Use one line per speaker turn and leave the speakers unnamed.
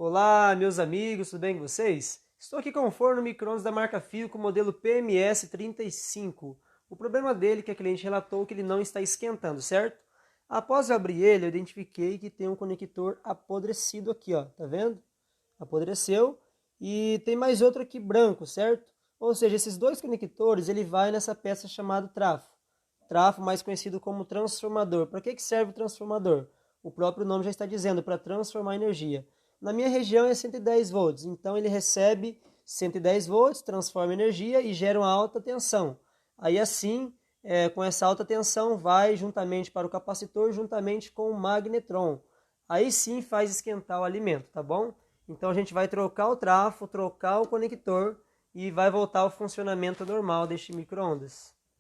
Olá, meus amigos, tudo bem com vocês? Estou aqui com um forno micro-ondas da marca Philco, modelo PMS35. O problema dele é que a cliente relatou que ele não está esquentando, certo? Após eu abrir ele, eu identifiquei que tem um conector apodrecido aqui, ó, tá vendo? Apodreceu. E tem mais outro aqui branco, certo? Ou seja, esses dois conectores, ele vai nessa peça chamada trafo. Trafo, mais conhecido como transformador. Para que serve o transformador? O próprio nome já está dizendo, para transformar energia. Na minha região é 110 volts, então ele recebe 110 volts, transforma energia e gera uma alta tensão. Aí assim, com essa alta tensão, vai juntamente para o capacitor, juntamente com o magnetron. Aí sim faz esquentar o alimento, tá bom? Então a gente vai trocar o trafo, trocar o conector e vai voltar ao funcionamento normal deste micro-ondas.